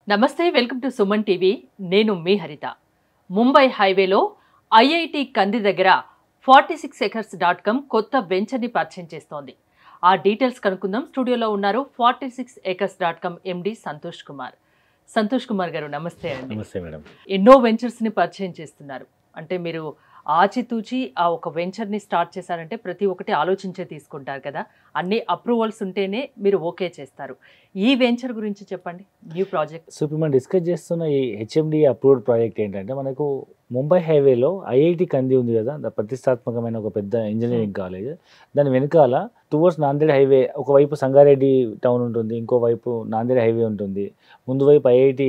నమస్తే welcome to Suman TV నేను మీ హరిత ముంబై హైవేలో ఐఐటి కంది దగ్గర 46acres.com కొత్త వెంచర్ని పరిచయం చేస్తోంది. ఆ డీటెయిల్స్ కనుక్కుందాం. స్టూడియోలో ఉన్నారు 46acres.com ఎండి సంతోష్ కుమార్. సంతోష్ కుమార్ గారు నమస్తే అండి. నమస్తే మేడం. ఎన్నో వెంచర్స్ని పరిచయం చేస్తున్నారు. అంటే మీరు ఆచితూచి ఆ ఒక వెంచర్ని స్టార్ట్ చేశారంటే ప్రతి ఒక్కటి ఆలోచించే తీసుకుంటారు కదా, అన్ని అప్రూవల్స్ ఉంటేనే మీరు ఓకే చేస్తారు. ఈ వెంచర్ గురించి చెప్పండి, న్యూ ప్రాజెక్ట్. సో ఇప్పుడు మనం డిస్కస్ చేస్తున్న ఈ హెచ్ఎండి అప్రూవ్డ్ ప్రాజెక్ట్ ఏంటంటే మనకు ముంబై హైవేలో ఐఐటి కంది ఉంది కదా, ప్రతిష్టాత్మకమైన ఒక పెద్ద ఇంజనీరింగ్ కాలేజ్. దాని వెనకాల టువర్డ్స్ నాందేడ్ హైవే ఒకవైపు సంగారెడ్డి టౌన్ ఉంటుంది, ఇంకోవైపు నాందేడ్ హైవే ఉంటుంది, ముందు వైపు ఐఐటి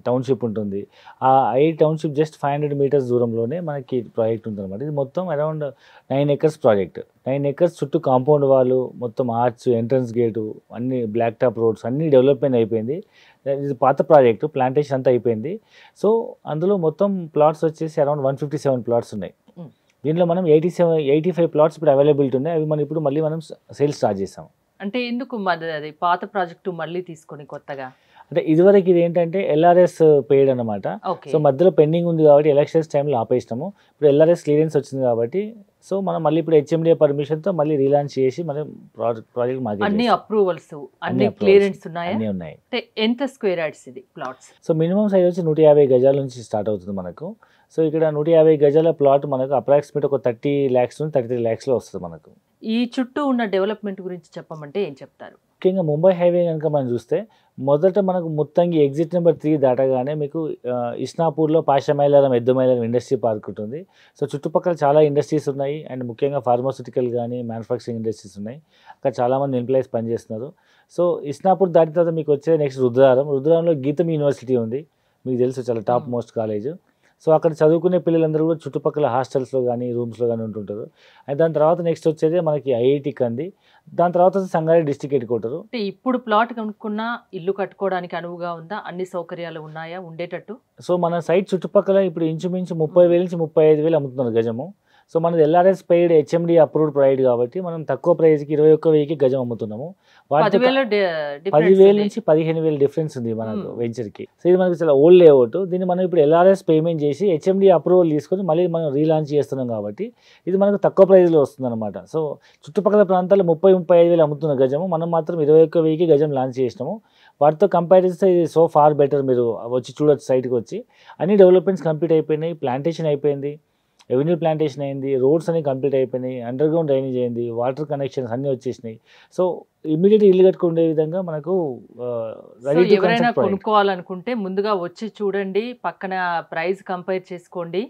టౌన్షిప్ ఉంటుంది. ఆ ఐఐటి టౌన్షిప్ జస్ట్ 500 మీటర్స్ దూరంలోనే మనకి ప్రాజెక్ట్ ఉంటుంది అనమాట. ఇది మొత్తం అరౌండ్ 9 acres ప్రాజెక్ట్. 9 acres చుట్టూ కాంపౌండ్ వాళ్ళు, మొత్తం ఆర్చ్, ఎంట్రన్స్ గేటు, అన్ని బ్లాక్ టాప్ రోడ్స్ అన్ని డెవలప్మెంట్ అయిపోయింది. ఇది పాత ప్రాజెక్టు, ప్లాంటేషన్ అంతా అయిపోయింది. సో అందులో మొత్తం ప్లాట్స్ వచ్చేసి అరౌండ్ 157 ప్లాట్స్ ఉన్నాయి. దీనిలో మనం 85 ప్లాట్స్ ఇప్పుడు అవైలబిలిటీ ఉన్నాయి. అవి మనం ఇప్పుడు మళ్ళీ మనం సేల్స్ స్టార్ట్ చేసాం. అంటే ఎందుకు అది పాత ప్రాజెక్టు మళ్ళీ తీసుకొని కొత్తగా? అంటే ఇదివరకు ఇది ఏంటంటే ఎల్ఆర్ఎస్ పెయిడ్ అనమాట. సో మధ్యలో పెండింగ్ ఉంది కాబట్టి ఎలక్షన్స్ టైంలో ఆపేసినాము. ఇప్పుడు ఎల్ఆర్ఎస్ క్లియరెన్స్ వచ్చింది కాబట్టి సో మనం మళ్ళీ ఇప్పుడు హెచ్ఎండిఏ పర్మిషన్తో మళ్ళీ రీలాంచ్ చేసి మనం ప్రాజెక్ట్ మార్కెట్ అన్ని అప్రూవల్స్ అన్ని క్లియరెన్స్ ఉన్నాయి. అన్నీ ఉన్నాయి. అంటే ఎంత స్క్వేర్ యార్డ్స్ ఇది ప్లాట్స్? సో మినిమం సైజ్ వచ్చి 150 గజాల నుంచి స్టార్ట్ అవుతుంది మనకు. సో ఇక్కడ 150 గజాల ప్లాట్ మనకు అప్రాక్సిమేట్ ఒక 30 lakhs నుంచి 33 lakhsలో వస్తుంది మనకు. ఈ చుట్టూ ఉన్న డెవలప్మెంట్ గురించి చెప్పమంటే ఏం చెప్తారు? ముఖ్యంగా ముంబై హైవే కనుక మనం చూస్తే మొదట మనకు మొత్తంగా ఎగ్జిట్ నెంబర్ 3 దాటగానే మీకు ఇస్నాపూర్లో పాషమైలారం, ఎద్దుమైలారం ఇండస్ట్రీ పార్క్ ఉంటుంది. సో చుట్టుపక్కల చాలా ఇండస్ట్రీస్ ఉన్నాయి అండ్ ముఖ్యంగా ఫార్మాస్యూటికల్ కానీ మ్యానుఫ్యాక్చరింగ్ ఇండస్ట్రీస్ ఉన్నాయి. అక్కడ చాలామంది ఎంప్లాయీస్ పనిచేస్తున్నారు. సో ఇస్నాపూర్ దాటిన తర్వాత మీకు వచ్చే నెక్స్ట్ రుద్రారంలో గీతం యూనివర్సిటీ ఉంది, మీకు తెలుసు, చాలా టాప్ మోస్ట్ కాలేజ్. సో అక్కడ చదువుకునే పిల్లలందరూ కూడా చుట్టుపక్కల హాస్టల్స్లో కానీ రూమ్స్లో కానీ ఉంటుంటారు. అండ్ దాని తర్వాత నెక్స్ట్ వచ్చేది మనకి ఐఐటి కంది, దాని తర్వాత సంగారెడ్డి డిస్ట్రిక్ట్ హెడ్ క్వార్టర్. అంటే ఇప్పుడు ప్లాట్ కనుక్కున్నా ఇల్లు కట్టుకోవడానికి అనువుగా ఉందా? అన్ని సౌకర్యాలు ఉన్నాయా ఉండేటట్టు? సో మన సైట్ చుట్టుపక్కల ఇప్పుడు ఇంచుమించు 30,000 నుంచి 35,000 అమ్ముతున్నారు గజము. సో మనది LRS paid HMD approved pride కాబట్టి మనం తక్కువ ప్రైస్కి 21,000కి గజం అమ్ముతున్నాము. 10,000 నుంచి 15,000 డిఫరెన్స్ ఉంది మనకు వెంచర్కి. సో ఇది మనకి చాలా ఓల్డ్ లేఅవుట్. దీన్ని మనం ఇప్పుడు ఎల్ఆర్ఎస్ పేమెంట్ చేసి హెచ్ఎండి అప్రూవల్ తీసుకొని మళ్ళీ మనం రీలాంచ్ చేస్తున్నాం కాబట్టి ఇది మనకు తక్కువ ప్రైస్లో వస్తుంది అనమాట. సో చుట్టుపక్కల ప్రాంతాల్లో 30-35,000 అమ్ముతున్న గజము, మనం మాత్రం 21,000కి గజం లాంచ్ చేసినాము. వాటితో కంపేర్ చేస్తే ఇది సో ఫార్ బెటర్. మీరు వచ్చి చూడొచ్చు, సైట్కి వచ్చి అన్ని డెవలప్మెంట్స్ కంప్లీట్ అయిపోయినాయి. ప్లాంటేషన్ అయిపోయింది, రెవెన్యూ ప్లాంటేషన్ అయింది, రోడ్స్ అన్ని కంప్లీట్ అయిపోయినాయి, అండర్ గ్రౌండ్ డ్రైనేజ్ అయింది, వాటర్ కనెక్షన్స్ అన్నీ వచ్చేసినాయి. సో ఇమీడియట్ ఇల్లు కట్టుకునే విధంగా మనకు ఎవరైనా కొనుక్కోవాలనుకుంటే ముందుగా వచ్చి చూడండి, పక్కన ప్రైస్ కంపేర్ చేసుకోండి,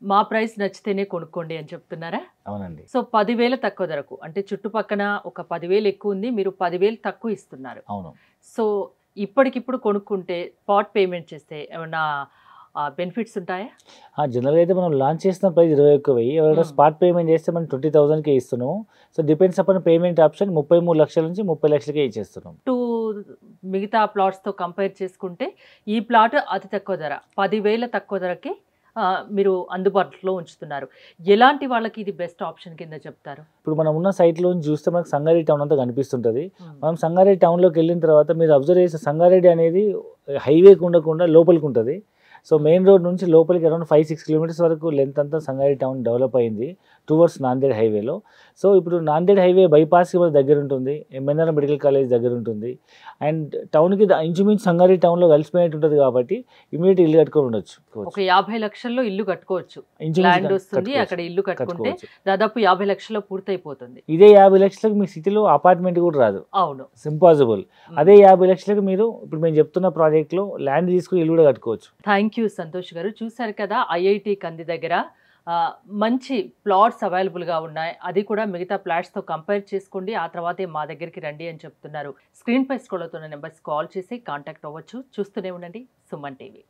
మా ప్రైస్ నచ్చితేనే కొనుక్కోండి అని చెప్తున్నారా? అవునండి. సో 10,000 తక్కువ ధరకు, అంటే చుట్టుపక్కన ఒక 10,000 ఎక్కువ ఉంది, మీరు 10,000 తక్కువ ఇస్తున్నారు. అవును. సో ఇప్పటికిప్పుడు కొనుక్కుంటే స్పాట్ పేమెంట్ చేస్తే ఏమన్నా బెనిఫిట్స్ ఉంటాయా? జనరల్గా అయితే మనం లాంచ్ చేసిన ప్రైస్ 21,000. ఎవరైనా స్పాట్ పేమెంట్ చేస్తే మనం 20,000కే ఇస్తున్నాము. So depends upon payment option. 33 లక్షల నుంచి 30 లక్షలకే ఇచ్చేస్తున్నాం. మిగతా ప్లాట్స్తో కంపేర్ చేసుకుంటే ఈ ప్లాట్ అతి తక్కువ ధర, 10,000 తక్కువ ధరకి మీరు అందుబాటులో ఉంచుతున్నారు. ఎలాంటి వాళ్ళకి ఇది బెస్ట్ ఆప్షన్ కింద చెప్తారు? ఇప్పుడు మనం ఉన్న సైట్లో చూస్తే మనకు సంగారెడ్డి టౌన్ అంతా కనిపిస్తుంటుంది. మనం సంగారెడ్డి టౌన్లోకి వెళ్ళిన తర్వాత మీరు అబ్జర్వ్ చేస్తే సంగారెడ్డి అనేది హైవేకి ఉండకుండా లోపలికి ఉంటుంది. సో మెయిన్ రోడ్ నుంచి లోపలికి అరౌండ్ 5-6 kilometers వరకు లెంత్ అంతా సంగారెడ్డి టౌన్ డెవలప్ అయింది టువర్డ్స్ నాందేడ్ హైవేలో. సో ఇప్పుడు నాందేడ్ హైవే బైపాస్కి దగ్గర ఉంటుంది, ఎంఎన్ఆర్ మెడికల్ కాలేజ్ దగ్గర ఉంటుంది, అండ్ టౌన్కి ఇంచుమించు సంగారెడ్డి టౌన్లో కలిసిపోయినట్టు ఉంటుంది కాబట్టి ఇమీడియట్ ఇల్లు కట్టుకొని ఉండొచ్చు. ఒక 50 లక్షల్లో ఇల్లు కట్టుకోవచ్చు, ల్యాండ్ వస్తుంది, అక్కడ ఇల్లు కట్టుకుంటే దాదాపు 50 లక్షల్లో పూర్తయిపోతుంది. ఇదే 50 లక్షలకు మీ సిటీలో అపార్ట్మెంట్ కూడా రాదు. అవును, ఇంపాసిబుల్. అదే 50 లక్షలకు మీరు ఇప్పుడు మేము చెప్తున్న ప్రాజెక్ట్లో ల్యాండ్ తీసుకుని ఇల్లు కూడా కట్టుకోవచ్చు. థ్యాంక్ యూ సంతోష్ గారు. చూసారు కదా, ఐఐటి కంది దగ్గర మంచి ప్లాట్స్ అవైలబుల్గా ఉన్నాయి. అది కూడా మిగతా ప్లాట్స్తో కంపేర్ చేసుకోండి, ఆ తర్వాతే మా దగ్గరికి రండి అని చెప్తున్నారు. స్క్రీన్ పై స్క్రోల్ అవుతున్న నెంబర్స్ కాల్ చేసి కాంటాక్ట్ అవ్వచ్చు. చూస్తూనే ఉండండి సుమన్ టీవీ.